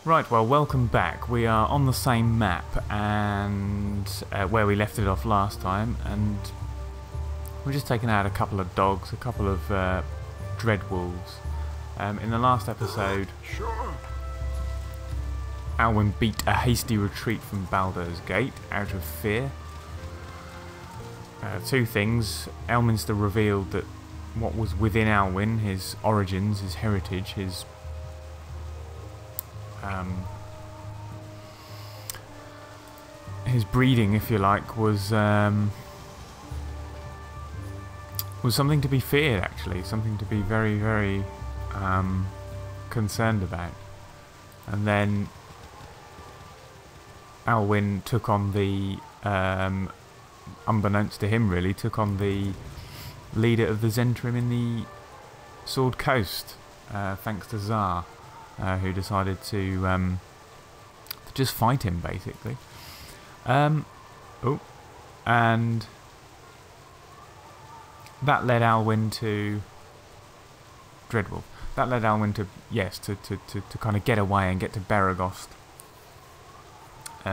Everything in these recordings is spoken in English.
Right, well, welcome back. We are on the same map and where we left it off last time, and we're just taking out a couple of dogs, a couple of dreadwolves. In the last episode, Alwyn beat a hasty retreat from Baldur's Gate out of fear. Two things. Elminster revealed that what was within Alwyn, his origins, his heritage, his breeding, if you like, was something to be feared, actually, something to be very, very concerned about. And then Alwyn took on the, unbeknownst to him really, took on the leader of the Zentrim in the Sword Coast, thanks to Tsar, who decided to just fight him, basically. And that led Alwyn to Dreadwolf. That led Alwyn to, yes, to kind of get away and get to Beregost,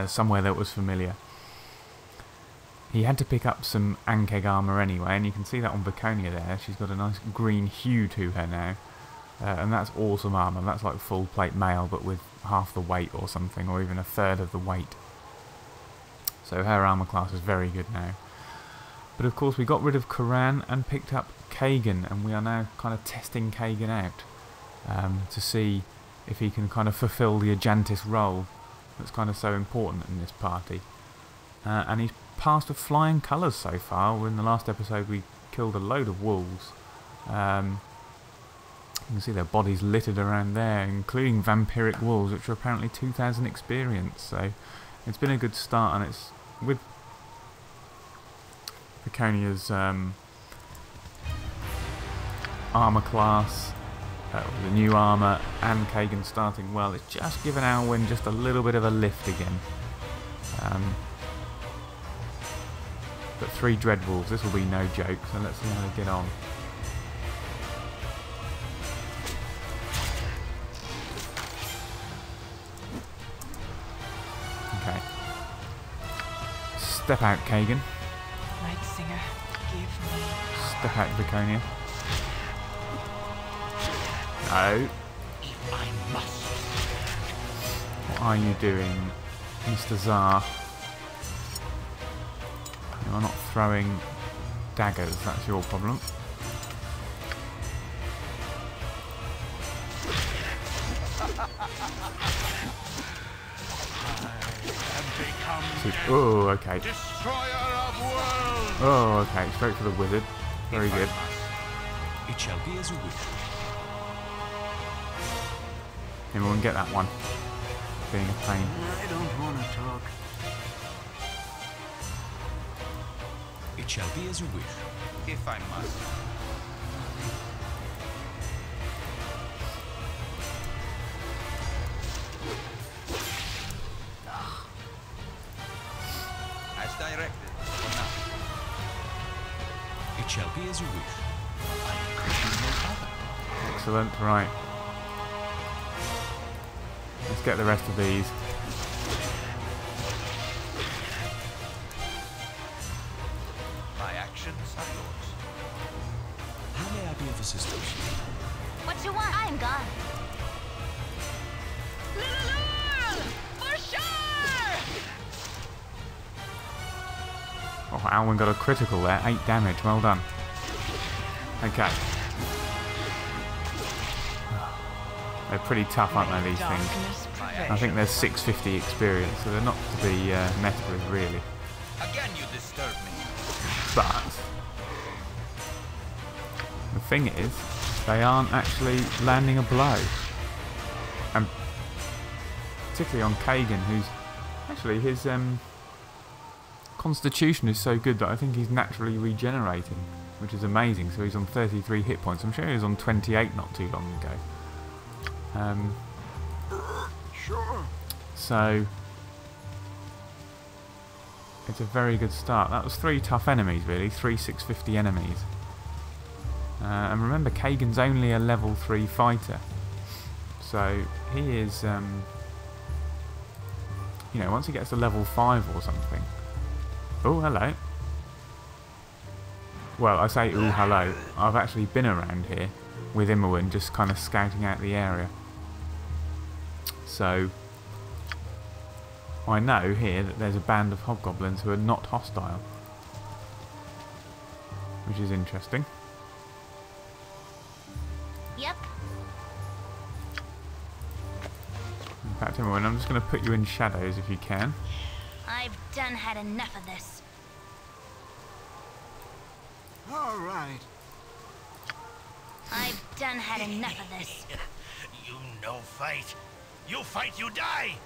somewhere that was familiar. He had to pick up some Ankeg armour anyway, and you can see that on Viconia there. She's got a nice green hue to her now, and that's awesome armour. That's like full plate mail, but with half the weight or something, or even a third of the weight. So her armour class is very good now. But of course we got rid of Koran and picked up Kagain, and we are now kind of testing Kagain out to see if he can kind of fulfil the Ajantis role that's kind of so important in this party. And he's passed with flying colours so far. In the last episode we killed a load of wolves. You can see their bodies littered around there, including vampiric wolves, which are apparently 2,000 experience. So it's been a good start, and it's with Viconia's armour class, the new armour, and Kagain starting well. It's just given Alwyn just a little bit of a lift again. But 3 Dreadwolves, this will be no joke, so let's see how they get on. Okay. Step out, Kagain. Night Singer, give me. Step out, Viconia. No. If I must. What are you doing, Mr. Tsar? You are not throwing daggers, that's your problem. Oh, okay. Oh, okay. Straight for the wizard. Very good. It shall be as you wish. Anyone get that one? Being a pain. I don't want to talk. It shall be as you wish. If I must. As directed. For now. It shall be as you wish. I agree no other. Excellent, right. Let's get the rest of these. My actions are yours. How may I be of assistance? What you want? I am gone. For sure! Oh, Alwyn got a critical there. 8 damage. Well done. Okay. They're pretty tough, aren't they, these things? I think there's 650 experience, so they're not to be messed with, really. Again, you disturb me. But the thing is, they aren't actually landing a blow. And particularly on Kagain, who's actually, his constitution is so good that I think he's naturally regenerating, which is amazing. So he's on 33 hit points. I'm sure he was on 28 not too long ago. Sure. So it's a very good start. That was 3 tough enemies, really. 3 650 enemies. And remember, Kagain's only a level 3 fighter. So he is you know, once he gets to level 5 or something. Oh, hello. Well, I say ooh, hello. I've actually been around here with Alwyn, just kind of scouting out the area. So, I know here that there's a band of hobgoblins who are not hostile. Which is interesting. Yep. In fact, Alwyn, I'm just going to put you in shadows if you can. I've done had enough of this. All right. I've done had enough of this. You no fight. You fight, you die.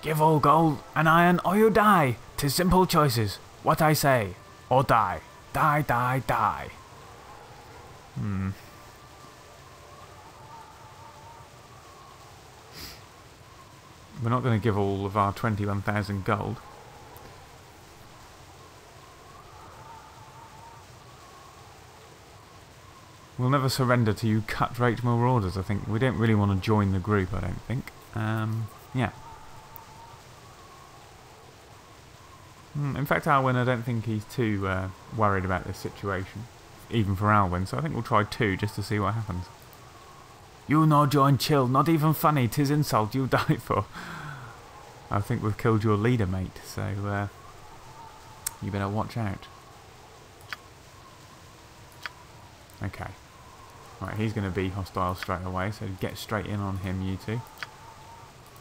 Give all gold and iron or you die. 'Tis simple choices. What I say. Or die. Die, die, die. We're not going to give all of our 21,000 gold. We'll never surrender to you cut-rate marauders, I think. We don't really want to join the group, I don't think. Yeah. In fact, Alwyn, I don't think he's too worried about this situation. Even for Alwyn, so I think we'll try 2 just to see what happens. You no join chill, not even funny, 'tis insult you die for. I think we've killed your leader, mate, so you better watch out. Okay. Right, he's going to be hostile straight away, so get straight in on him, you two.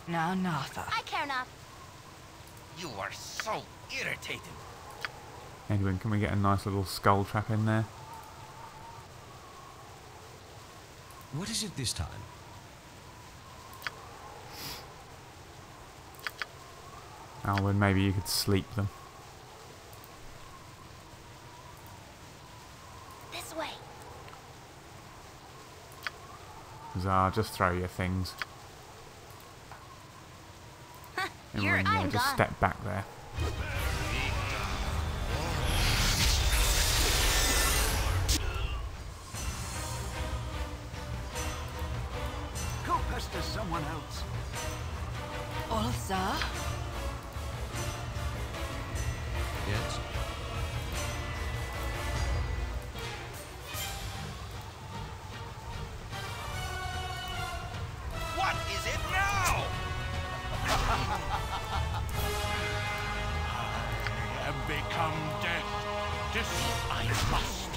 Now, Nartha. I care not. You are so irritating. Edwin, can we get a nice little skull trap in there? What is it this time? Alwyn, maybe you could sleep them. This way. Zah, just throw your things. You're Alwyn, yeah, I'm just gone. step back there. Go pester someone else. Ulsa? Yes. What is it now? I have become dead. This I must.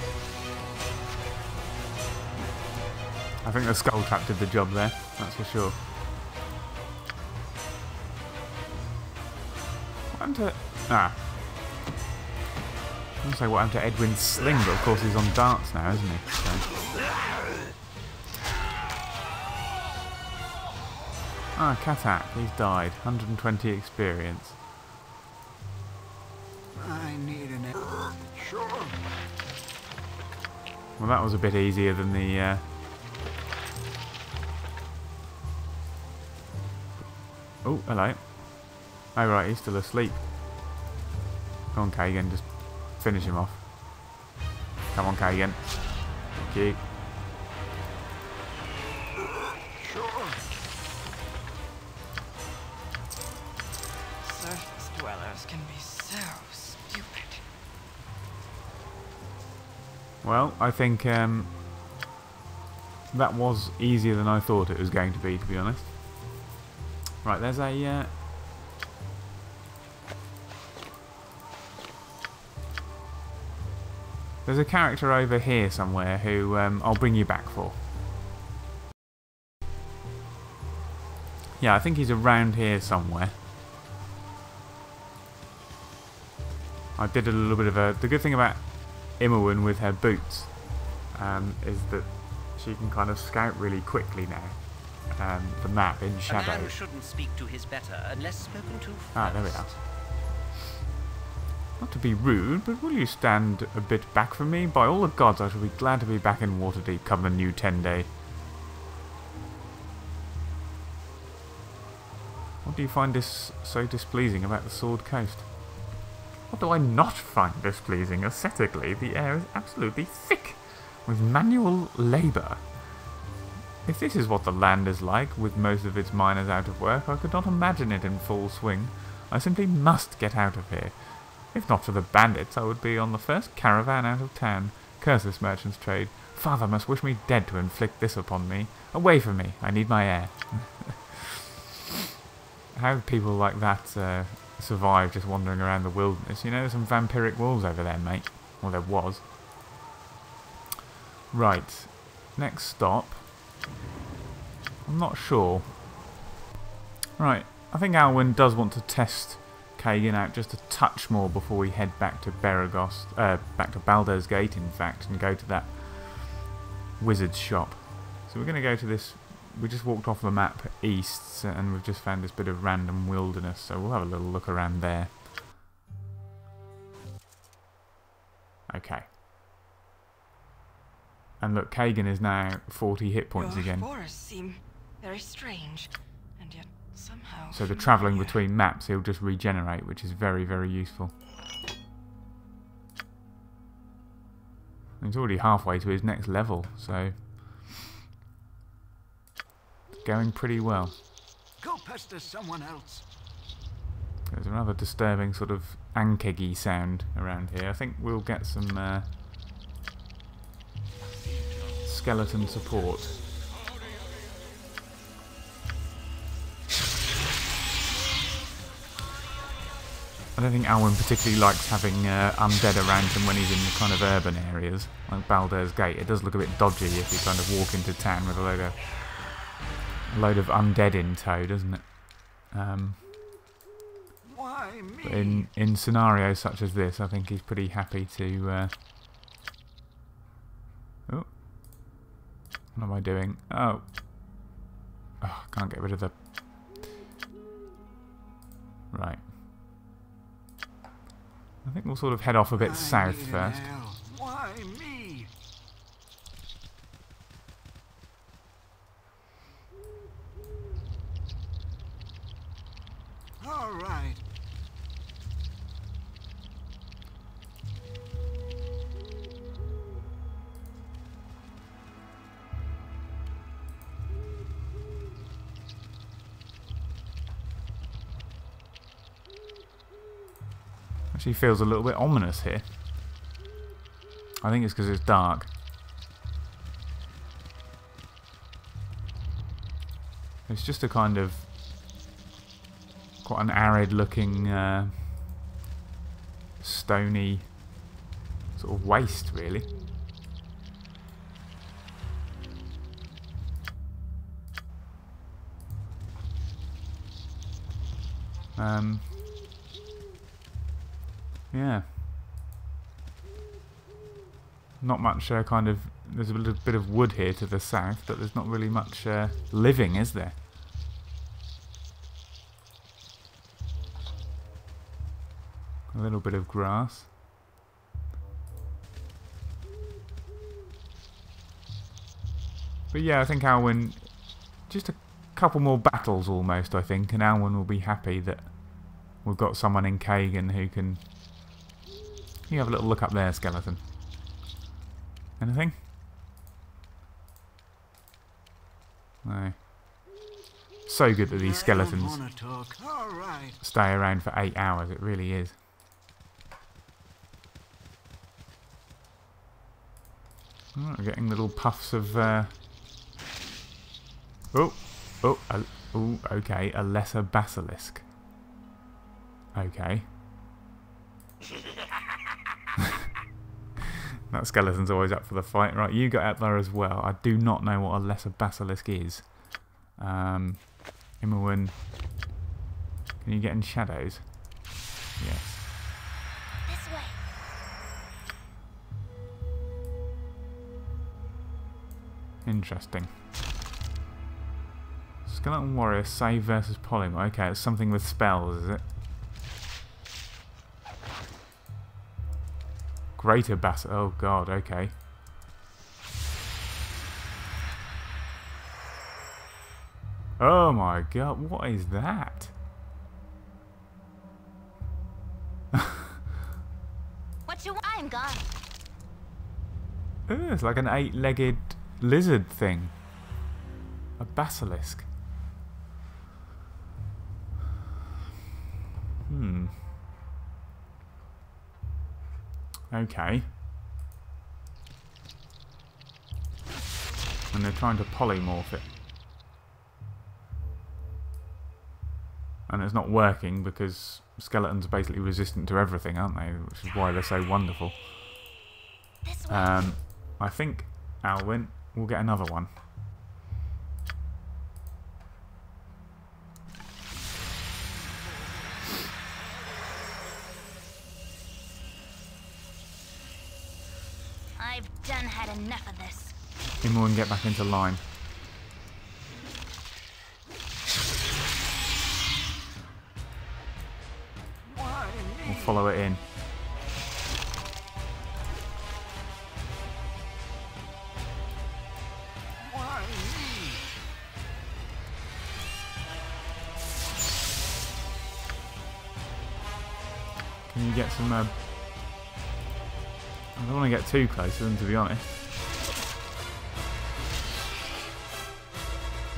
I think the skull trap did the job there, that's for sure. What happened to... Ah. I was going to say what happened to Edwin's sling, but of course he's on darts now, isn't he? So. Ah, Katak, he's died. 120 experience. I need an. Sure. Well, that was a bit easier than the... Oh, hello. Oh, right, he's still asleep. Come on, Kagain, just finish him off. Come on, Kagain. Thank you. Sure. Surface dwellers can be so stupid. Well, I think that was easier than I thought it was going to be honest. Right, there's a... there's a character over here somewhere who I'll bring you back for. Yeah, I think he's around here somewhere. I did a little bit of a... The good thing about Alwyn with her boots is that she can kind of scout really quickly now. The map in A man shadows. shouldn't speak to his better unless spoken to first. Ah, there we are. Not to be rude, but will you stand a bit back from me? By all the gods, I shall be glad to be back in Waterdeep come the new 10-day. What do you find so displeasing about the Sword Coast? What do I not find displeasing? Aesthetically, the air is absolutely thick with manual labour. If this is what the land is like, with most of its miners out of work, I could not imagine it in full swing. I simply must get out of here. If not for the bandits, I would be on the first caravan out of town. Curse this merchant's trade. Father must wish me dead to inflict this upon me. Away from me, I need my air. How do people like that survive just wandering around the wilderness? You know, there's some vampiric wolves over there, mate. Well, there was. Right, next stop. I'm not sure. Right, I think Alwyn does want to test Kagain out just a touch more before we head back to back to Baldur's Gate, in fact, and go to that wizard's shop. So we're going to go to this. We just walked off the map east, and we've just found this bit of random wilderness. So we'll have a little look around there. Okay. And look, Kagain is now 40 hit points Your again. forests seem very strange, and yet somehow. So the travelling familiar. between maps, he'll just regenerate, which is very, very useful. He's already halfway to his next level, so it's going pretty well. Go pester someone else. There's a rather disturbing sort of ankeggy sound around here. I think we'll get some skeleton support. I don't think Alwyn particularly likes having undead around him when he's in the kind of urban areas, like Baldur's Gate. It does look a bit dodgy if you kind of walk into town with a load of undead in tow, doesn't it? Why But me? in scenarios such as this, I think he's pretty happy to... Oh. What am I doing? Oh. Oh, I can't get rid of the... Right. I think we'll sort of head off a bit south need an first. ale. Why me? All right. Actually feels a little bit ominous here. I think it's because it's dark. It's just a kind of quite an arid looking stony sort of waste, really. Yeah. Not much kind of... There's a little bit of wood here to the south, but there's not really much living, is there? A little bit of grass. But yeah, I think Alwyn... Just a couple more battles almost, I think, and Alwyn will be happy that we've got someone in Kagain who can... You have a little look up there, skeleton. Anything? No. So good that these skeletons All right. stay around for 8 hours. It really is. Oh, we're getting little puffs of... Oh, okay. A lesser basilisk. Okay. That skeleton's always up for the fight. Right, you got out there as well. I do not know what a lesser basilisk is. Imowen, can you get in shadows? Yes. This way. Interesting. Skeleton warrior save versus polymorph. Okay, it's something with spells, is it? Greater bass. Oh god, okay. Oh my god, what is that? What you want? I'm gone. Ooh, it's like an 8-legged lizard thing. A basilisk. Okay. And they're trying to polymorph it. And it's not working because skeletons are basically resistant to everything, aren't they? Which is why they're so wonderful. This way. I think Alwyn will get another one. I've done had enough of this. Imoen, get back into line. We'll follow it in. Can you get some... I don't want to get too close to them, to be honest.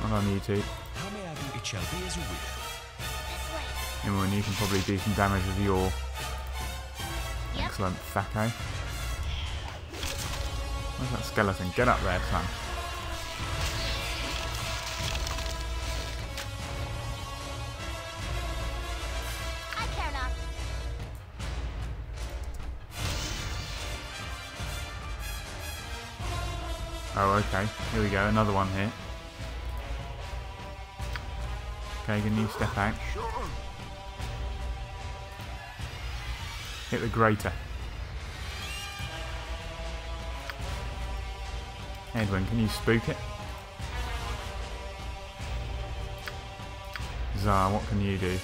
Well done, you two. How may I be? It shall be as you wish. This way. Imoen, you can probably do some damage with your... Yep. Excellent, Thako. Where's that skeleton? Get up there, son. I care not. Oh, okay. Here we go. Another one here. Kagain, you step out. Hit the grater. Edwin, can you spook it? Zar, what can you do?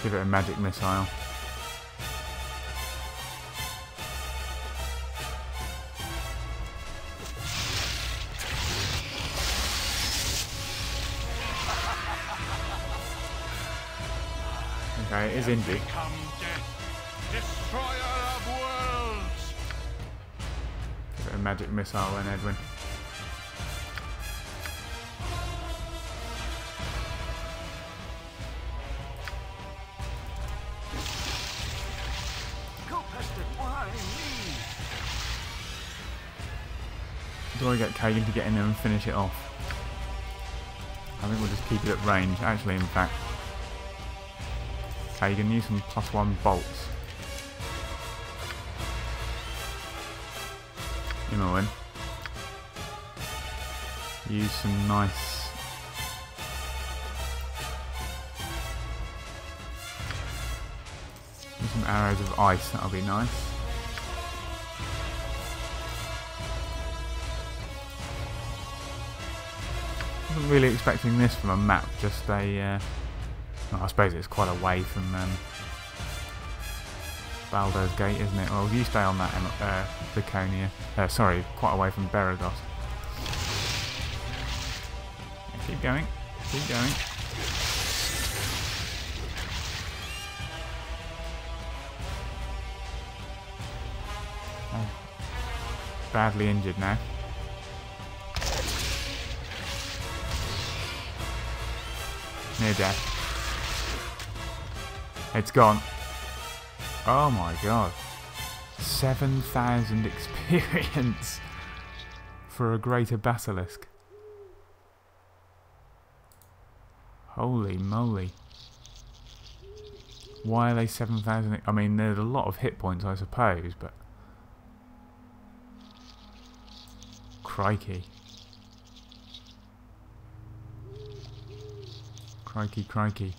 Give it a magic missile. Okay, it is injured. Become death, destroyer of worlds. Give it a magic missile then, Edwin. Do I get Kagain to get in there and finish it off? I think we'll just keep it at range. Actually, in fact, Kagain, use some +1 bolts. Imoen, use some nice... Use some arrows of ice, that'll be nice. Wasn't really expecting this from a map, just a... well, I suppose it's quite away from Baldur's Gate, isn't it? Well, you stay on that, Laconia. Sorry, quite away from Beragos. Yeah, keep going. Keep going. Oh. Badly injured now. Near death. It's gone. Oh my god. 7,000 experience for a greater basilisk. Holy moly. Why are they 7,000? I mean, there's a lot of hit points, I suppose, but... Crikey. Crikey, crikey.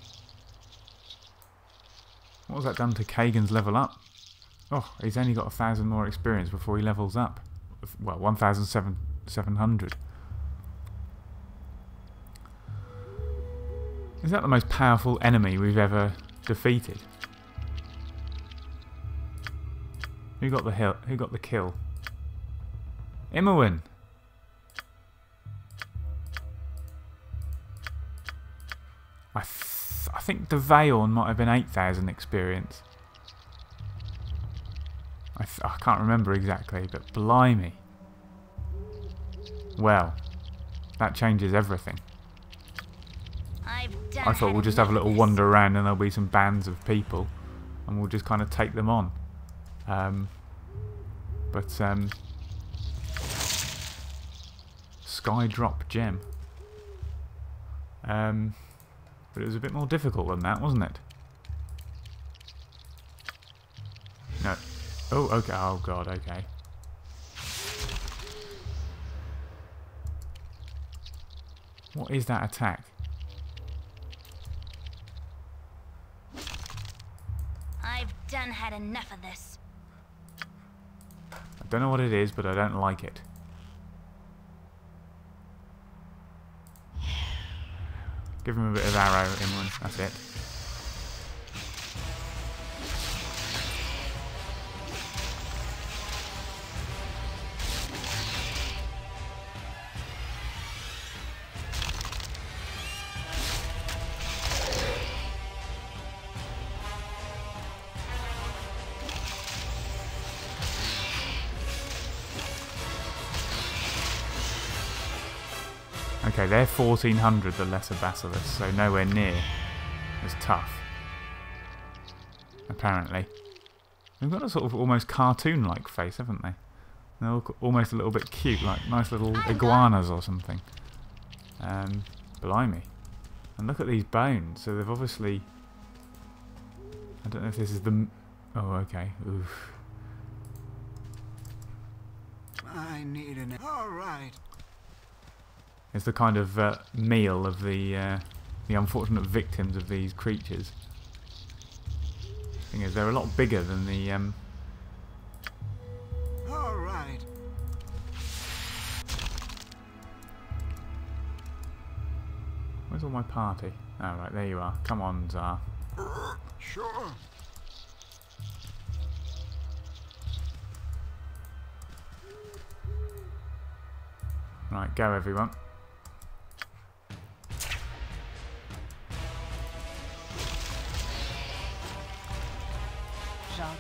What has that done to Kagain's level up? Oh, he's only got 1,000 more experience before he levels up. Well, 1,700. Is that the most powerful enemy we've ever defeated? Who got the hill? Who got the kill? Imoen. I think the Vaorn might have been 8,000 experience. I can't remember exactly, but blimey. Well, that changes everything. I've done I thought had we'll just have a enough little of this. wander around and there'll be some bands of people and we'll just kind of take them on. Sky drop gem. But it was a bit more difficult than that, wasn't it? No. Oh, okay. Oh, God, okay. What is that attack? I've done had enough of this. I don't know what it is, but I don't like it. Give him a bit of arrow inwards, that's it. Okay, they're 1400, the lesser basilisks, so nowhere near as tough. Apparently. They've got a sort of almost cartoon-like face, haven't they? They look almost a little bit cute, like nice little iguanas or something. Blimey. And look at these bones, so they've obviously... I don't know if this is the... Oh, okay. Oof. I need an... Alright. It's the kind of meal of the unfortunate victims of these creatures. Thing is, they're a lot bigger than the. All right. Where's all my party? Oh, right, there you are. Come on, Tsar. Sure. Right, go everyone.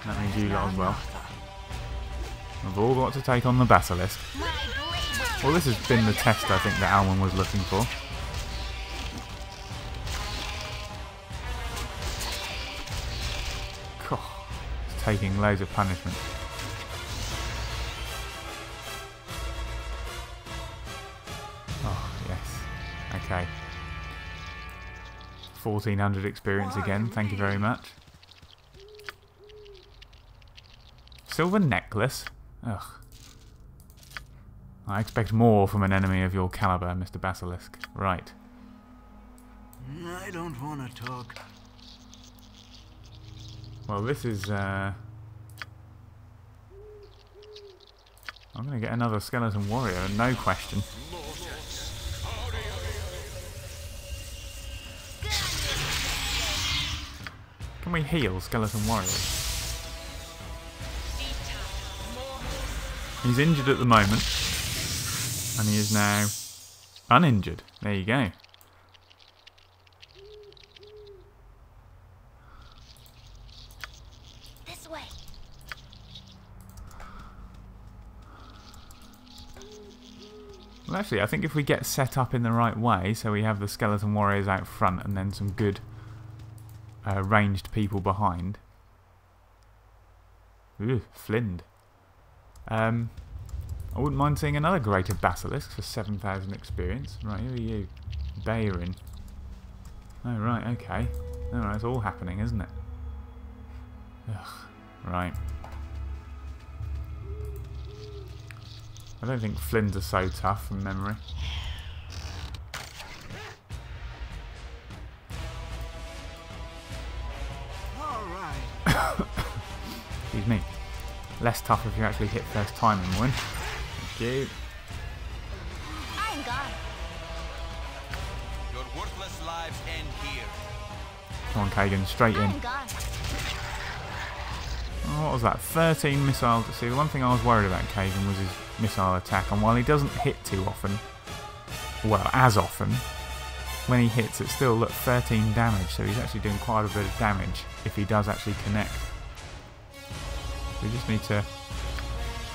That means you lot as well. We've all got to take on the basilisk. Well, this has been the test I think that Alwyn was looking for. It's taking loads of punishment. Oh, yes. Okay. 1400 experience again, thank you very much. Silver necklace? Ugh. I expect more from an enemy of your caliber, Mr. Basilisk. Right. I don't want to talk. Well, this is, I'm going to get another skeleton warrior, no question. Can we heal skeleton warriors? He's injured at the moment, and he is now uninjured. There you go. This way. Well, actually, I think if we get set up in the right way, so we have the skeleton warriors out front and then some good ranged people behind. Ooh, Flind. I wouldn't mind seeing another greater basilisk for 7,000 experience. Right, who are you? Bayrin. Oh, right, okay. Alright, it's all happening, isn't it? Ugh, right. I don't think Flinds are so tough from memory. Excuse me. Less tough if you actually hit first time and win. Thank you. I'm gone. Your worthless lives end here. Come on, Kagain, straight in. I'm gone. Oh, what was that? 13 missiles. See, the one thing I was worried about Kagain was his missile attack, and while he doesn't hit too often, well, as often, when he hits it still, look, 13 damage, so he's actually doing quite a bit of damage if he does actually connect. We just need to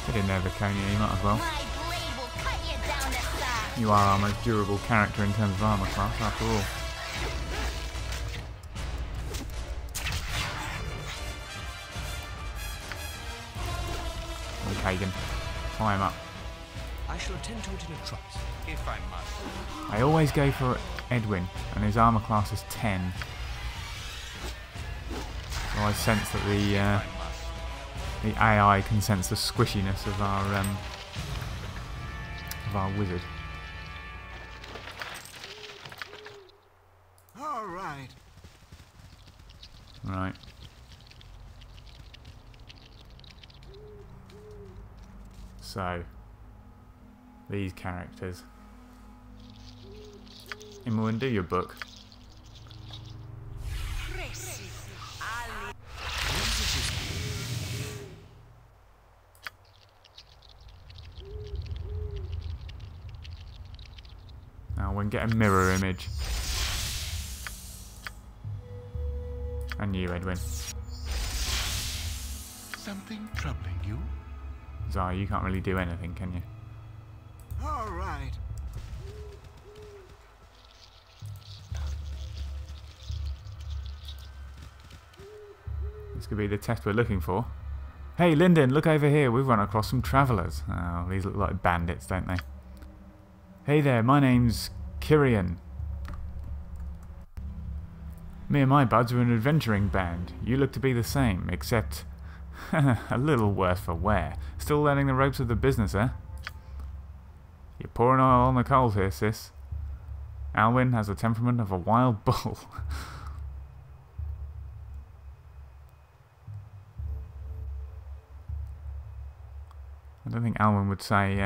get in there, Viconia, you might as well. My blade will cut you down to You are our most durable character in terms of armour class, after all. Kagain, tie him up. I shall attend to it in a trice, If I must. I always go for Edwin, and his armour class is 10. So I sense that the AI can sense the squishiness of our wizard. All right. Right. So, these characters. Alywn, do your book. Alwyn, get a mirror image. And you, Edwin. Something troubling you? Zara, you can't really do anything, can you? All right. This could be the test we're looking for. Hey, Lyndon, look over here. We've run across some travellers. Oh, these look like bandits, don't they? Hey there, my name's Kirian. Me and my buds are an adventuring band. You look to be the same, except a little worse for wear. Still learning the ropes of the business, eh? You're pouring oil on the coals here, sis. Alwyn has the temperament of a wild bull. I don't think Alwyn would say,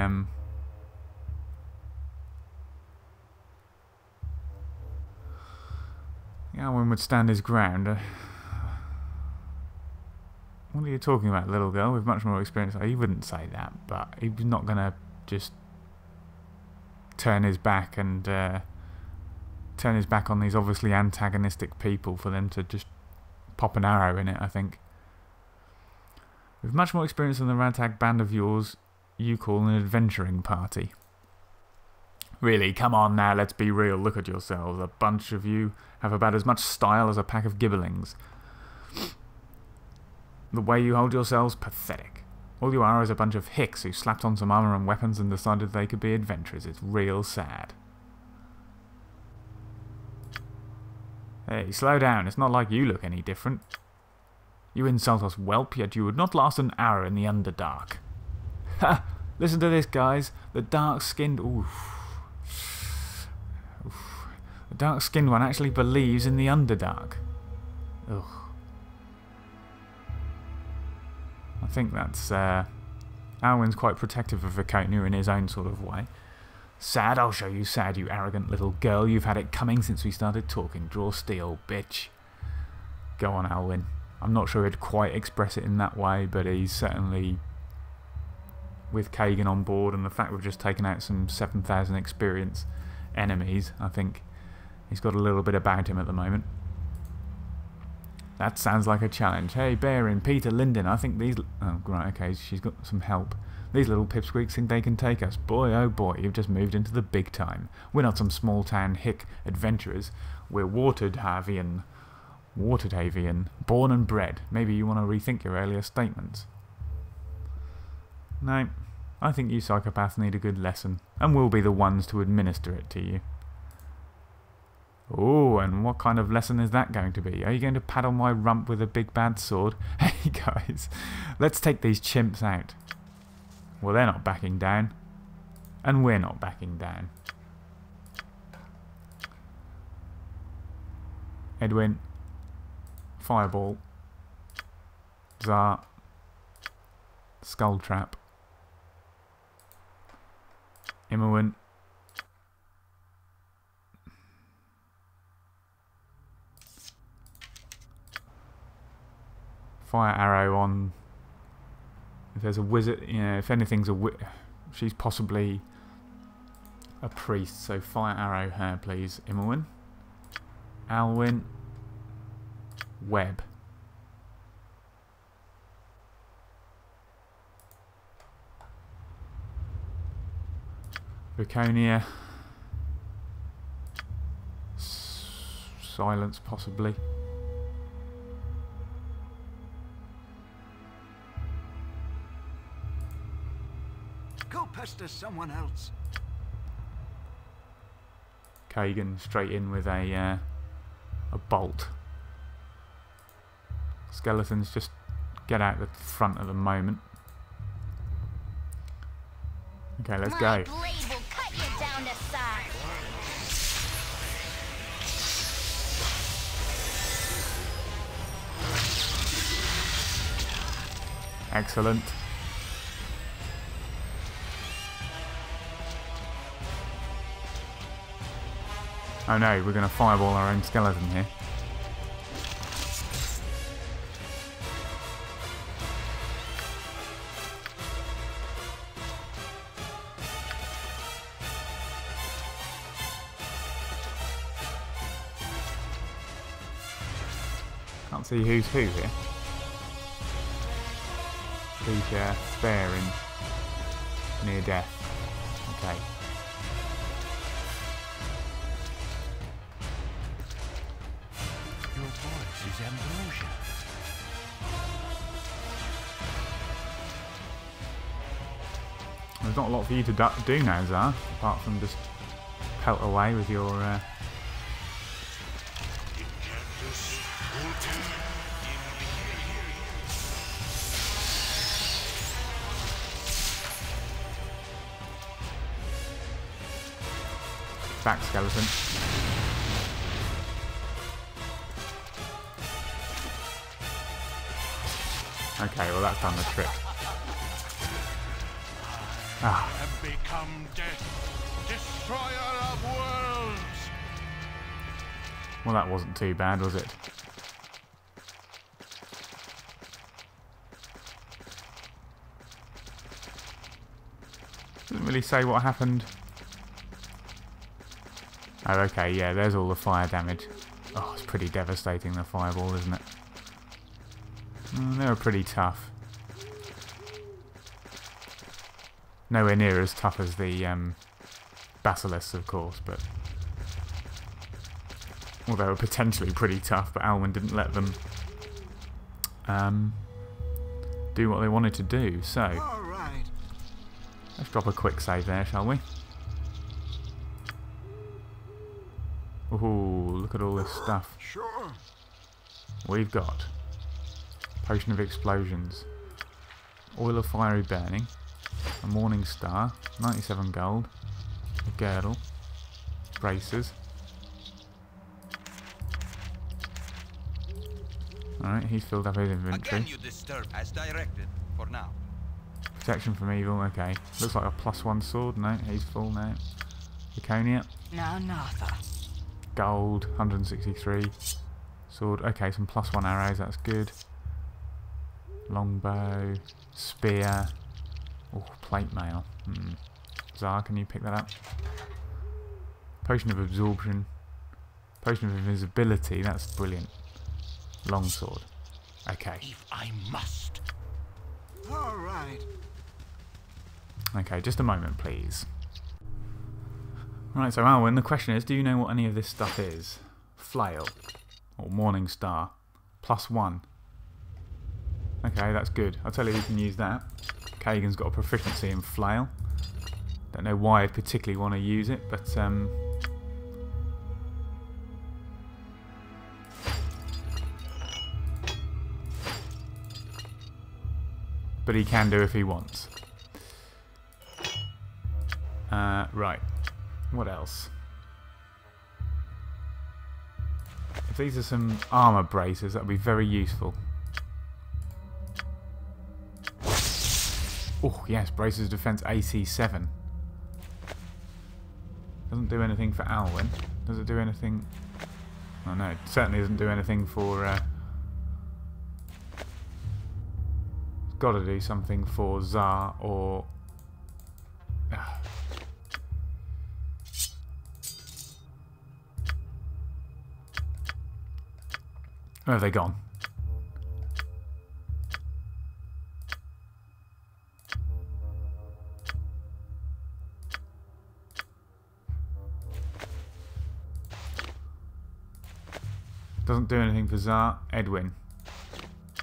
Alwyn would stand his ground. What are you talking about, little girl? With much more experience. He wouldn't say that, but he's not going to just turn his back and turn his back on these obviously antagonistic people for them to just pop an arrow in it, I think. With much more experience than the ragtag band of yours, you call an adventuring party. Really, come on now, let's be real. Look at yourselves. A bunch of you have about as much style as a pack of gibberlings. The way you hold yourselves, pathetic. All you are is a bunch of hicks who slapped on some armour and weapons and decided they could be adventurers. It's real sad. Hey, slow down. It's not like you look any different. You insult us, whelp, yet you would not last an hour in the Underdark. Ha! Listen to this, guys. The dark-skinned... Oof. Oof. The dark-skinned one actually believes in the Underdark. Ugh. I think that's... Alwyn's quite protective of Viconia in his own sort of way. Sad? I'll show you sad, you arrogant little girl. You've had it coming since we started talking. Draw steel, bitch. Go on, Alwyn. I'm not sure he'd quite express it in that way, but he's certainly, with Kagain on board and the fact we've just taken out some 7,000 experience enemies, I think he's got a little bit about him at the moment. That sounds like a challenge. Hey, Baron, Peter, Lyndon, I think these... Oh, right, okay, she's got some help. These little pipsqueaks think they can take us. Boy, oh boy, you've just moved into the big time. We're not some small-town hick adventurers. We're Waterhavian, born and bred. Maybe you want to rethink your earlier statements. No, I think you psychopaths need a good lesson, and we'll be the ones to administer it to you. Oh, and what kind of lesson is that going to be? Are you going to paddle my rump with a big bad sword? Hey guys, let's take these chimps out. Well, they're not backing down, and we're not backing down. Edwin, fireball, Zart, skull trap, Alywn, fire arrow on. If there's a wizard, you know, if anything's she's possibly a priest, so fire arrow her, please, Alywn. Alwyn, web. Draconia. Silence, possibly. Go pester someone else. Kagain straight in with a bolt. Skeletons just get out the front at the moment. Okay, let's go. My blade will cut you down to size. Excellent. Oh no, we're going to fireball our own skeleton here. Can't see who's who here. Speaker, sparing, near death. Okay. Your voice is ambrosia. There's not a lot for you to do now, Zar, apart from just pelt away with your back skeleton. Okay, well that's done the trick. Ah. Have become death, destroyer of worlds. Well, that wasn't too bad, was it? Doesn't really say what happened. Oh, okay, yeah, there's all the fire damage. Oh, it's pretty devastating, the fireball, isn't it? They were pretty tough. Nowhere near as tough as the basilisks, of course, but... Well, they were potentially pretty tough, but Alwyn didn't let them do what they wanted to do, so... All right. Let's drop a quick save there, shall we? Ooh, look at all this stuff. Sure. We've got Potion of Explosions, Oil of Fiery Burning, a Morning Star, 97 gold, a Girdle, Braces. Alright, he's filled up his inventory. Again you disturb as directed, for now. Protection from evil, okay. Looks like a +1 sword, no, he's full now. Laconia, Now, Nartha. gold, 163. Sword, okay, some +1 arrows, that's good. Longbow, spear, oh, plate mail. Zar, can you pick that up? Potion of absorption, potion of invisibility, that's brilliant. Longsword, okay. If I must. All right. Okay, just a moment, please. Right, so Alwyn, the question is, do you know what any of this stuff is? Flail, or Morning Star, +1. Okay, that's good. I'll tell you who can use that. Kagain's got a proficiency in Flail. Don't know why I'd particularly want to use it, but he can do if he wants. Right. What else? If these are some armor braces, that would be very useful. Oh, yes, braces defense AC 7. Doesn't do anything for Alwyn. Does it do anything? Oh no, it certainly doesn't do anything for... It's got to do something for Zar or... Where have they gone? not do anything for Zar. Edwin.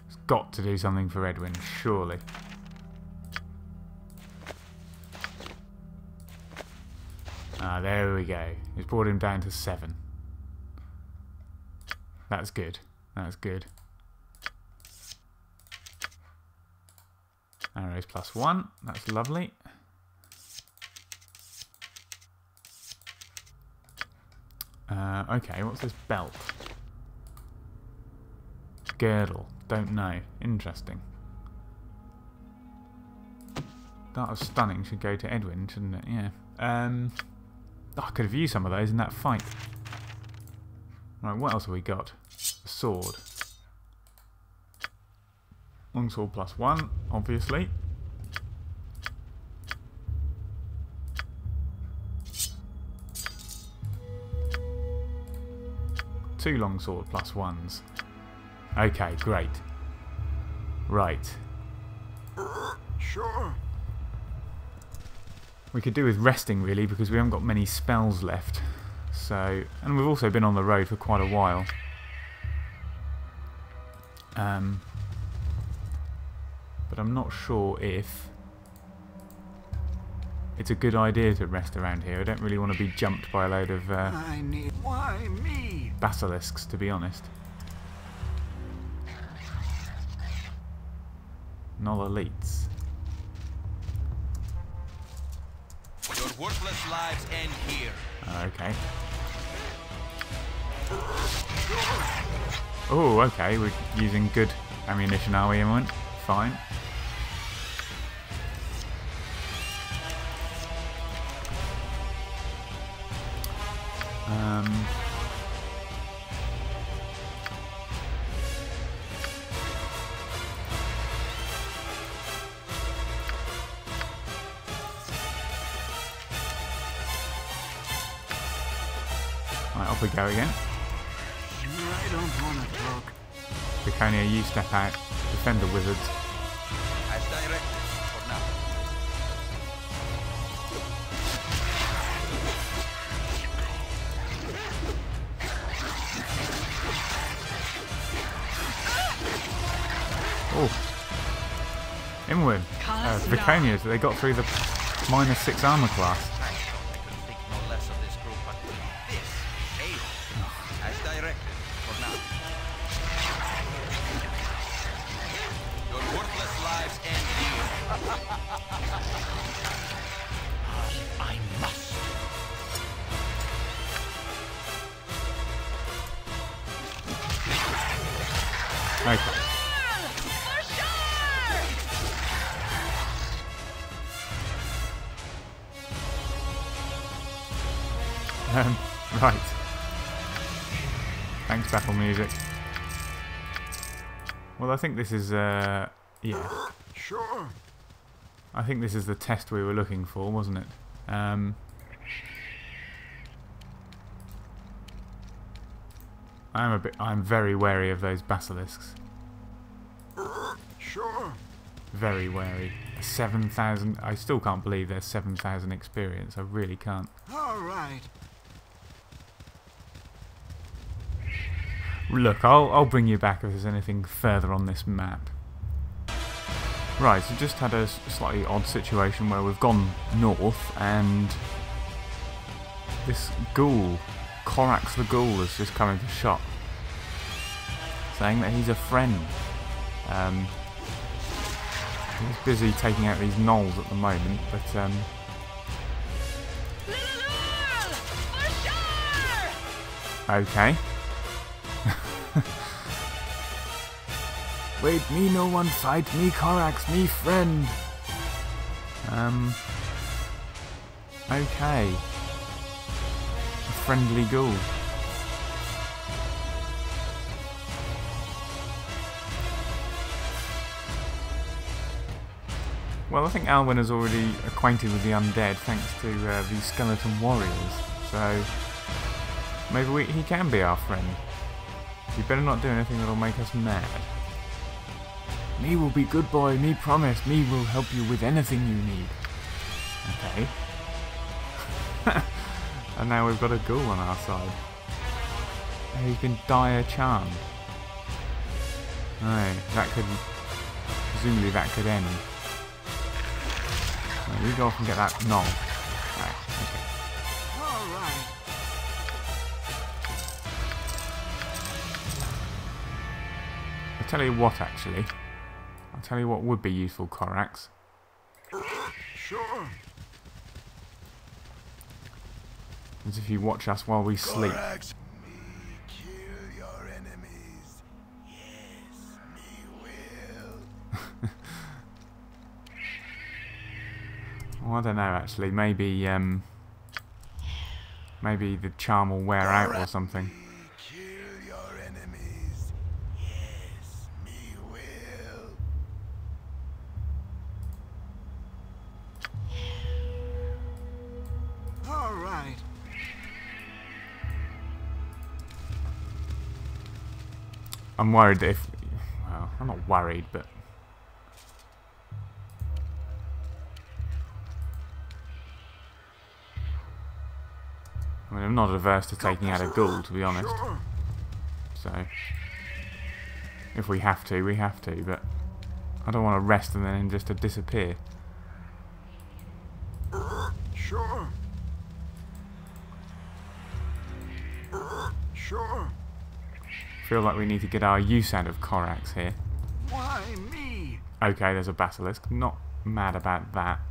It's got to do something for Edwin, surely. Ah, there we go. It's brought him down to 7. That's good. That's good. Arrows +1. That's lovely. Okay, what's this belt? Girdle. Don't know. Interesting. Dart of Stunning should go to Edwin, shouldn't it? Yeah. I could have used some of those in that fight. Right, what else have we got? A sword. Longsword +1, obviously. Two longsword +1s. Okay, great. Right. Sure. We could do with resting, really, because we haven't got many spells left. So, and we've also been on the road for quite a while. But I'm not sure if it's a good idea to rest around here. I don't really want to be jumped by a load of Why me? basilisks, to be honest. Null elites. Your worthless lives end here. Okay. Oh, okay. We're using good ammunition, are we, Alwyn? Fine. Right, off we go again. I don't want to talk. Draconia, you step out. Defend the wizards. As directed for now. Oh. Alwyn. Draconias, they got through the -6 armor class. I could think no less of this group, but this failed. As directed for now. Your worthless lives end here. I must. Okay. Right. Thanks, battle music. Well, I think this is, yeah. Sure. I think this is the test we were looking for, wasn't it? I'm very wary of those basilisks. Sure. Very wary. 7,000. I still can't believe there's 7,000 experience. I really can't. All right. Look, I'll bring you back if there's anything further on this map. Right, so just had a slightly odd situation where we've gone north and this ghoul, Korax the Ghoul, has just come into shot, saying that he's a friend. He's busy taking out these gnolls at the moment, but okay. Wait, me no one fight, me Korax, me friend. Okay. A friendly ghoul. Well, I think Alwyn is already acquainted with the undead thanks to these skeleton warriors, so maybe he can be our friend. You better not do anything that'll make us mad. Me will be good boy, me promise, me will help you with anything you need. Okay. And now we've got a ghoul on our side. Oh, he's been dire charmed. No, that could... Presumably that could end. Right, we go off and get that knob. Right, okay. Alright. I'll tell you what, actually. I'll tell you what would be useful, Korax. Sure. Is if you watch us while we sleep. Korax, me kill your enemies. Yes, me will. Well, I don't know, actually. Maybe, maybe the charm will wear out or something. Kill your enemies. Yes, me will. All right. I'm worried that if... Well, I'm not worried, but... I mean, I'm not averse to taking out a ghoul, to be honest. Sure. So... If we have to, we have to, but... I don't want to rest and then just to disappear. Sure. Sure. Feel like we need to get our use out of Korax here. Why me? Okay, there's a basilisk. Not mad about that.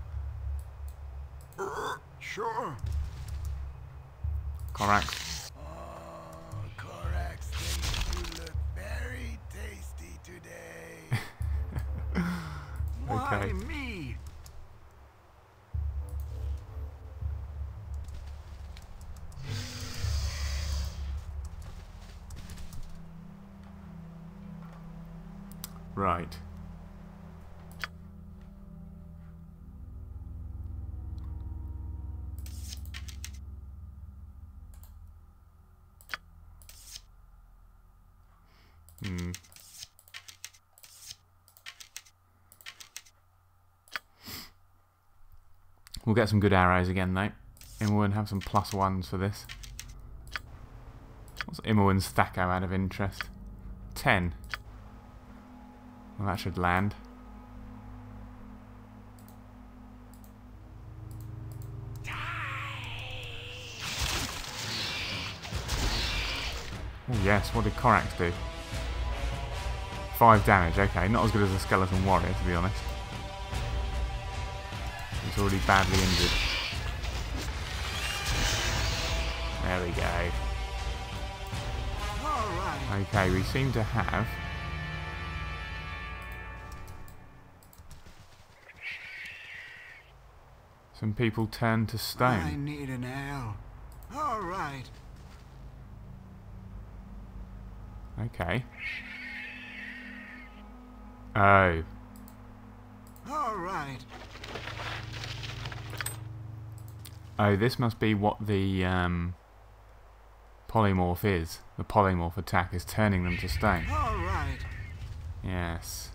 Sure. Korax. Oh, Korax thinks you look very tasty today. Why Okay. me? Right. We'll get some good arrows again, though. Imowen have some +1s for this. What's Imowen's Thacko out of interest? 10. Well, that should land. Oh yes, what did Korax do? 5 damage, okay, not as good as a skeleton warrior, to be honest. He's already badly injured. There we go. All right. Okay, we seem to have... some people turned to I stone. need an ale. All right. Okay. Oh. All right. Oh, this must be what the polymorph is. The polymorph attack is turning them to stone. All right. Yes.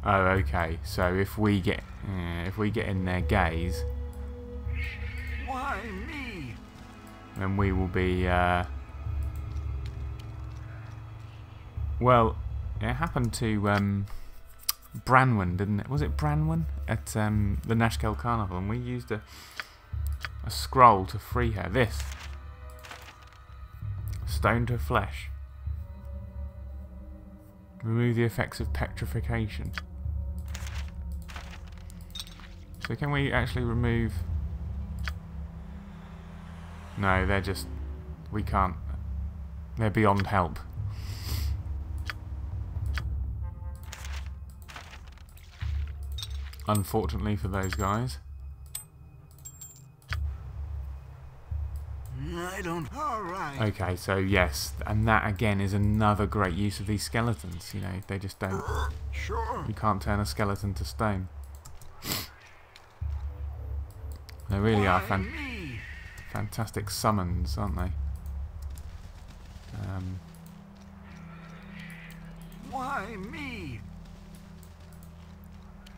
Oh, okay. So if we get in their gaze, Why me? then we will be. Well, it happened to Branwen, didn't it? Was it Branwen at the Nashkel Carnival? And we used a scroll to free her. This stone to flesh. Remove the effects of petrification. So can we actually remove... No, they're just... We can't... They're beyond help. Unfortunately for those guys. I don't. All right. Okay, so yes, and that again is another great use of these skeletons. You know, they just don't... Sure. You can't turn a skeleton to stone. They really are Why me? fantastic summons, aren't they? Why me?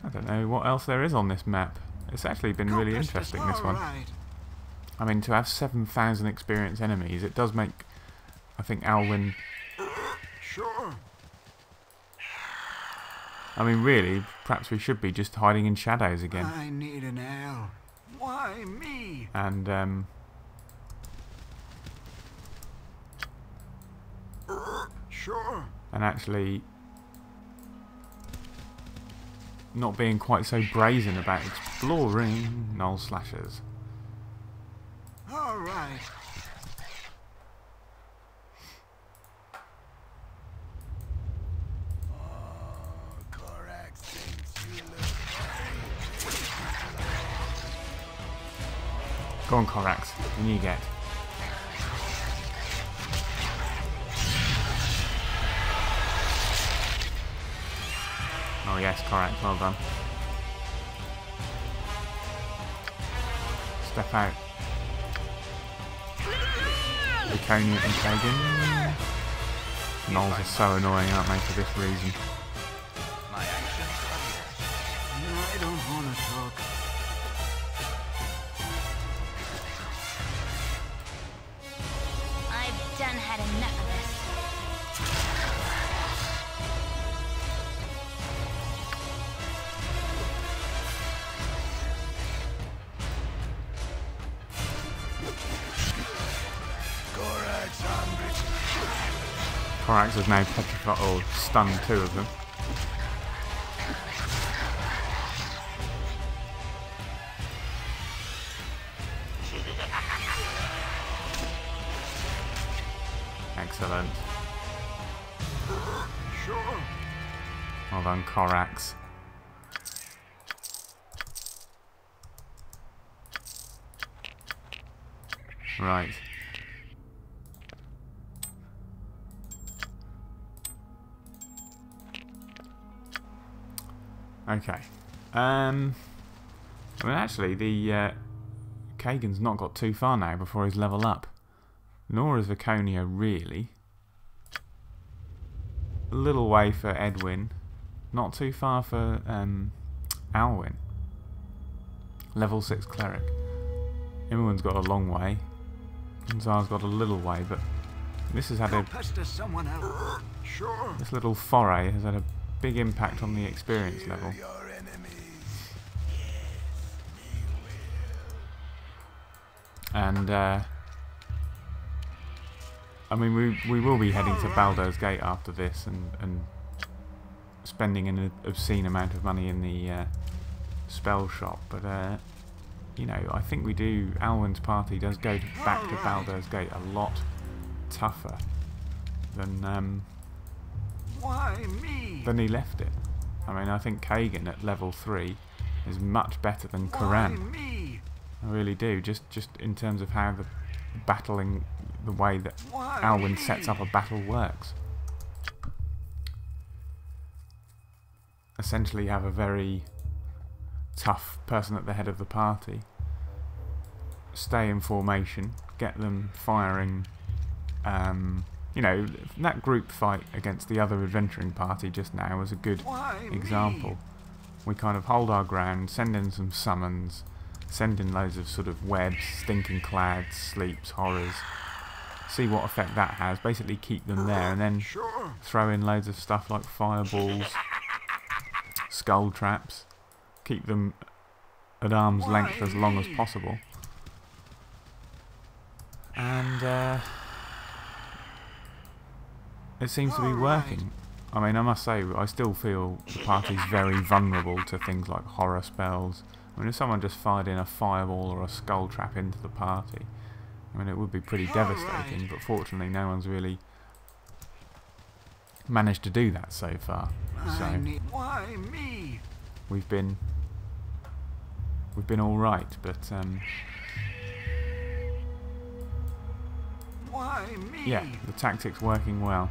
I don't know what else there is on this map. It's actually been really interesting, this one. All right. I mean, to have 7,000 experienced enemies, it does make I think Alwyn... Sure. I mean, really, perhaps we should be just hiding in shadows again. I need an ale. Why me? And, Sure. and actually not being quite so brazen about exploring Knoll Slashers. All right. Go on, Korax, when you get. Oh yes, Korax, well done. Step out. Laconia and Kagain. Gnolls are so annoying, aren't they, for this reason? My actions are yours. I don't want to talk. I've done had enough of this. Korax has now petrified or stunned 2 of them. Excellent. Sure. Well done, Korax. Right. Okay. I mean, actually, the Kagain's not got too far now before he's level up. Nor is Viconia, really. A little way for Edwin. Not too far for Alwyn. Level 6 Cleric. Imowen's got a long way. And Zar's got a little way, but this has had a... Pester someone else. Sure. This little foray has had a big impact on the experience level. And I mean, we will be heading to Baldur's Gate after this and spending an obscene amount of money in the spell shop, but you know, I think we do. Alwyn's party does go back to Baldur's Gate a lot tougher than Why me? he left it. I mean, I think Kagain at level 3 is much better than Why Kuran. me? I really do. Just in terms of how the battling, the way that Why Alwyn me? sets up a battle works. Essentially, have a very tough person at the head of the party. Stay in formation. Get them firing. You know, that group fight against the other adventuring party just now was a good Why example. me? We kind of hold our ground, send in some summons, send in loads of sort of webs, stinking clads, sleeps, horrors. See what effect that has. Basically keep them there, and then Sure. throw in loads of stuff like fireballs, skull traps. Keep them at arm's length as long as possible. And it seems to be working. I mean, I must say, I still feel the party's very vulnerable to things like horror spells. I mean, if someone just fired in a fireball or a skull trap into the party, I mean, it would be pretty devastating, but fortunately no one's really managed to do that so far. So Why me? we've been all right, but Why me? yeah, the tactic's working well.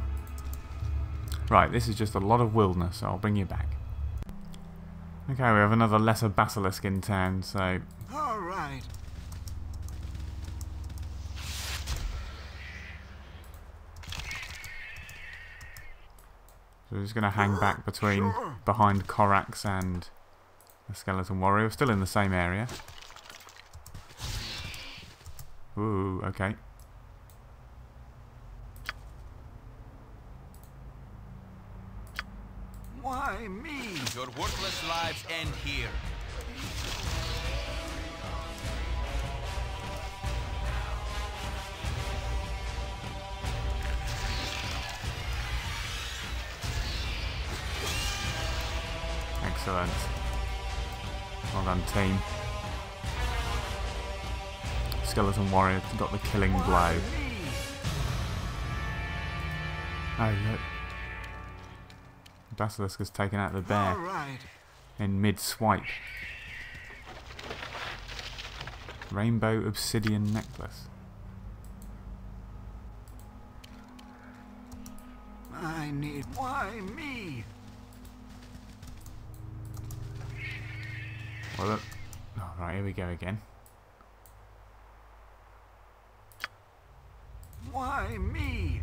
Right, this is just a lot of wilderness, so I'll bring you back. Okay, we have another lesser basilisk in town, so All right. we're just going to hang back behind Korax and the skeleton warrior. We're still in the same area. Ooh, okay. Why me? Your worthless lives end here. Excellent. Well done, team. Skeleton Warrior got the killing blow. Oh, look. Basilisk has taken out the bear in mid-swipe. Rainbow obsidian necklace. I need... Why me? Well, look. Oh, right, here we go again. Why me?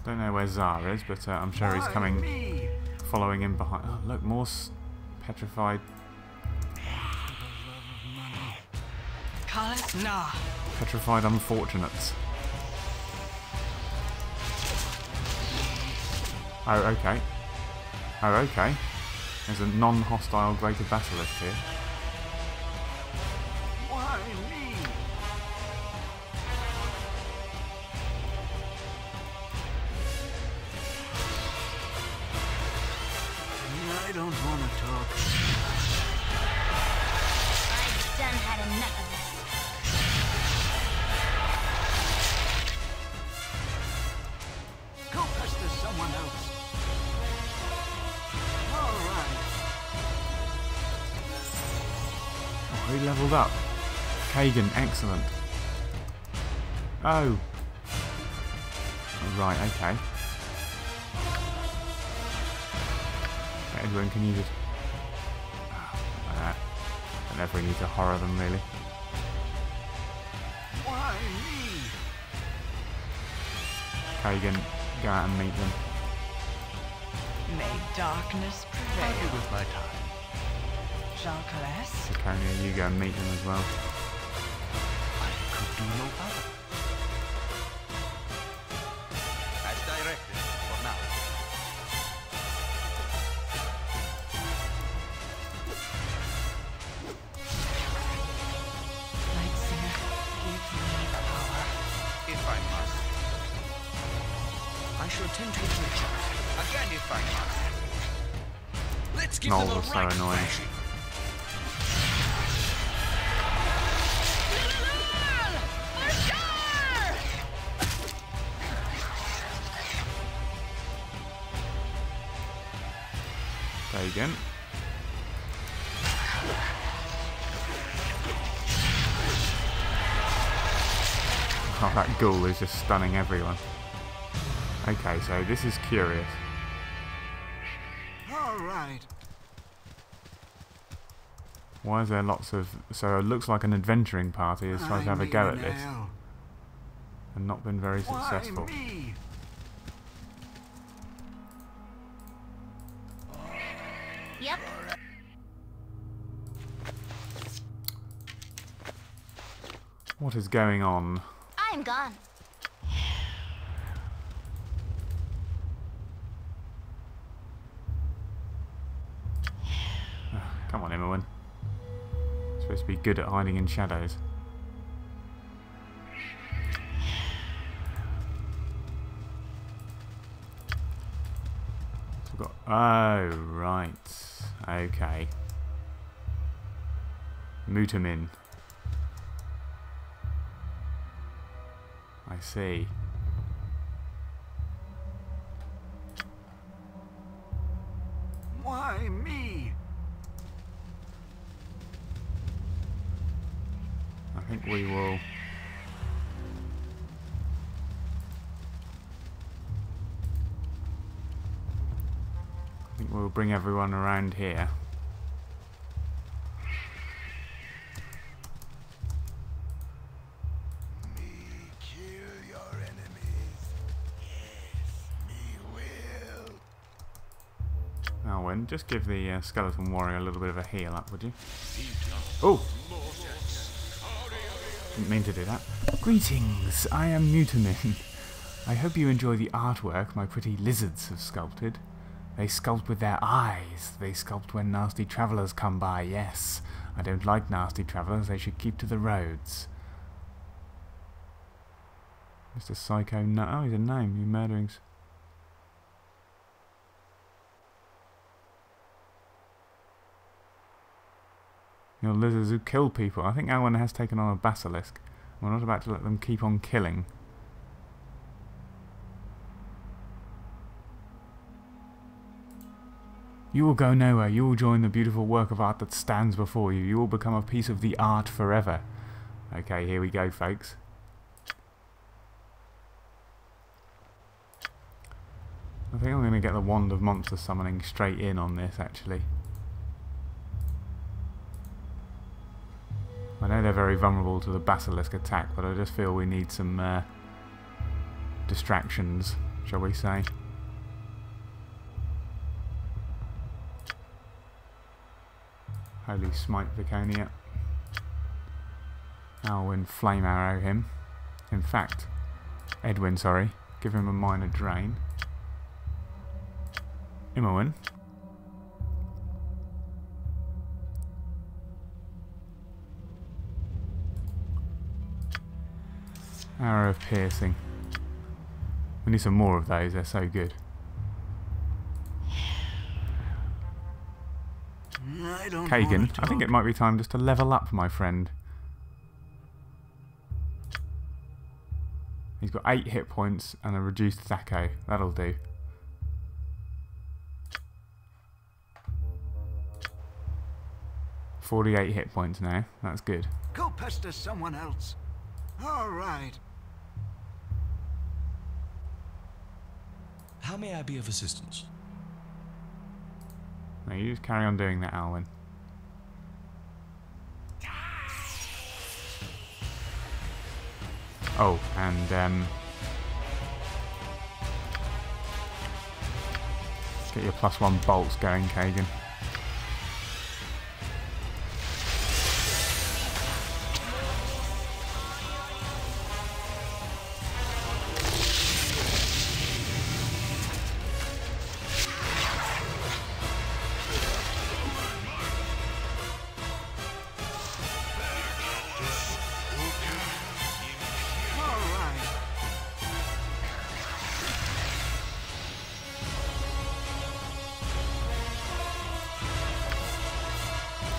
Don't know where Zara is, but I'm sure he's coming, following him behind. Oh, look, more petrified. Carlos, nah. Petrified unfortunates. Oh, okay. Oh, okay. There's a non-hostile greater basilisk here. Why me? I don't want to talk. I've done had enough of this. Go pester someone else. Alright. Oh, he leveled up. Kagain, excellent. Oh. Right, okay. Edwin, can you just... don't know if we need to horror them, really. Why me? Kagain, go out and meet them. May darkness Happy prevail. with my time. Jean Calais. Draconia, you go and meet them as well. I could do no other. As directed, for now. Nightsinger, give me power. If I must. I shall attend to it later. Again, if I must. Let's give Noel them a was so right annoying. thrashing. Kagain. Oh, that ghoul is just stunning everyone. Okay, so this is curious. Alright. Why is there lots of... So it looks like an adventuring party has tried to have a go at this and not been very successful. Why me? Yep. What is going on? I'm gone. Come on, Alwyn. Supposed to be good at hiding in shadows. So we've got... Oh, right. Okay. Mutamin. I see. Why me? I think we will... I think we'll bring everyone around here. Kill your enemies. Yes, me will. Alwyn, just give the skeleton warrior a little bit of a heal up, would you? Oh! Didn't mean to do that. Greetings, I am Mutamin. I hope you enjoy the artwork my pretty lizards have sculpted. They sculpt with their eyes. They sculpt when nasty travellers come by, yes. I don't like nasty travellers. They should keep to the roads. Mr. Psycho Nut. Oh, he's a gnome. You murdering... Your lizards who kill people. I think Alwyn has taken on a basilisk. We're not about to let them keep on killing. You will go nowhere. You will join the beautiful work of art that stands before you. You will become a piece of the art forever. Okay, here we go, folks. I think I'm going to get the Wand of Monster Summoning straight in on this, actually. I know they're very vulnerable to the basilisk attack, but I just feel we need some distractions, shall we say. Holy Smite Viconia. Alwyn Flame Arrow him. In fact, Edwin, sorry. Give him a minor drain. Imowen. Arrow of Piercing. We need some more of those, they're so good. Kagain, I think it might be time just to level up, my friend. He's got 8 hit points and a reduced Thaco. That'll do. .48 hit points now. That's good. Go pester someone else. All right. How may I be of assistance? No, you just carry on doing that, Alwyn. Oh, and get your +1 bolts going, Kagain.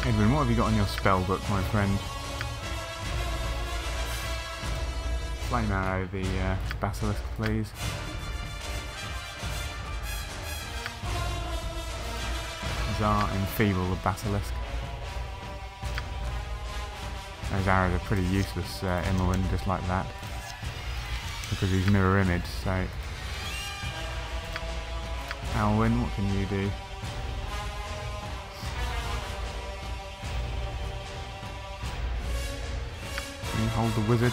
Edwin, what have you got on your spell book, my friend? Flame Arrow the basilisk, please. Zar Enfeeble the basilisk. Those arrows are pretty useless, Imowen, just like that. Because he's mirror image, so... Alwyn, what can you do? Can you hold the wizard?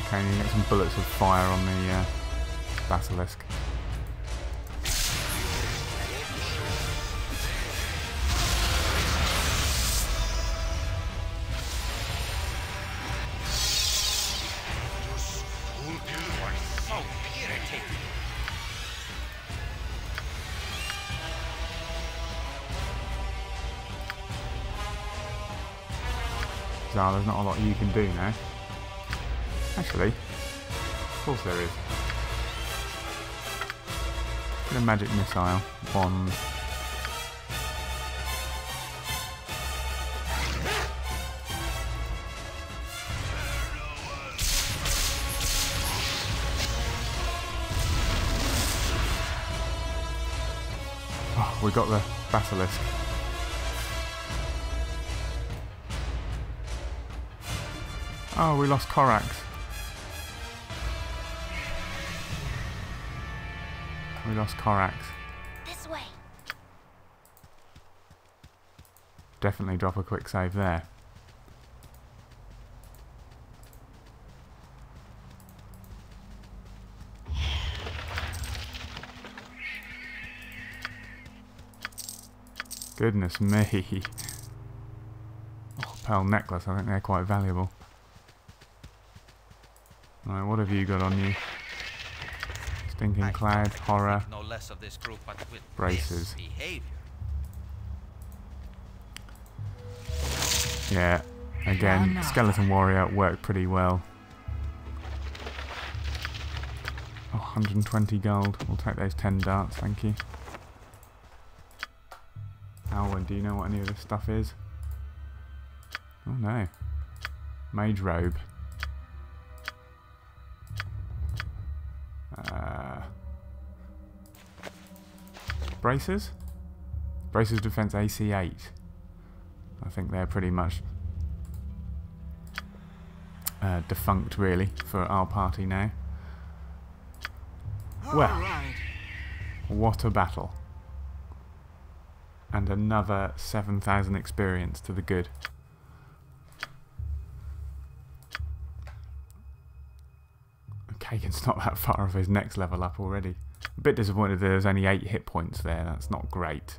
Okay, you get some bullets of fire on the basilisk. Zara, there's not a lot you can do now. Actually, of course there is. Put a magic missile on. Oh, we got the basilisk. Oh, we lost Korax. We lost Korax. This way. Definitely drop a quick save there. Goodness me. Oh, pearl necklace, I think they're quite valuable. Right, what have you got on you? Stinking cloud, horror, No less of this group, but with braces. this behavior. Yeah, again, skeleton warrior worked pretty well. Oh, 120 gold. We'll take those 10 darts, thank you. Alwyn, do you know what any of this stuff is? Oh no. Mage robe. Braces? Braces defense AC 8. I think they're pretty much defunct really for our party now. Well, what a battle. And another 7,000 experience to the good. Kagain's not that far off his next level up already. A bit disappointed that there's only 8 hit points there, that's not great.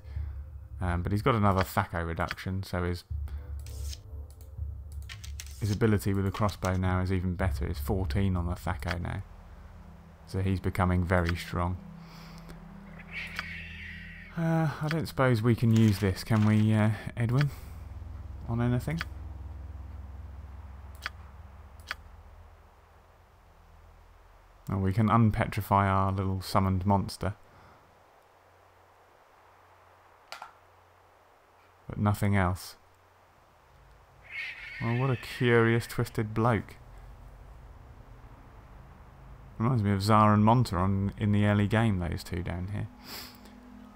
But he's got another Thaco reduction, so his ability with the crossbow now is even better. It's 14 on the Thaco now. So he's becoming very strong. I don't suppose we can use this, can we, Edwin? On anything? Oh, we can unpetrify our little summoned monster. But nothing else. Well, what a curious, twisted bloke. Reminds me of Zara and Monter in the early game, those two down here.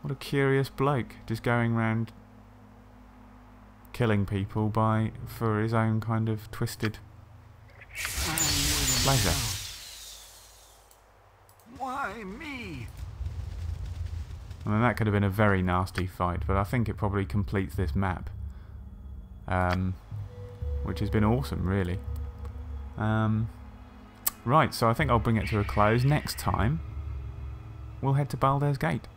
What a curious bloke, just going around killing people for his own kind of twisted pleasure. Why me? I mean, that could have been a very nasty fight, but I think it probably completes this map. Which has been awesome, really. Right, so I think I'll bring it to a close. Next time, we'll head to Baldur's Gate.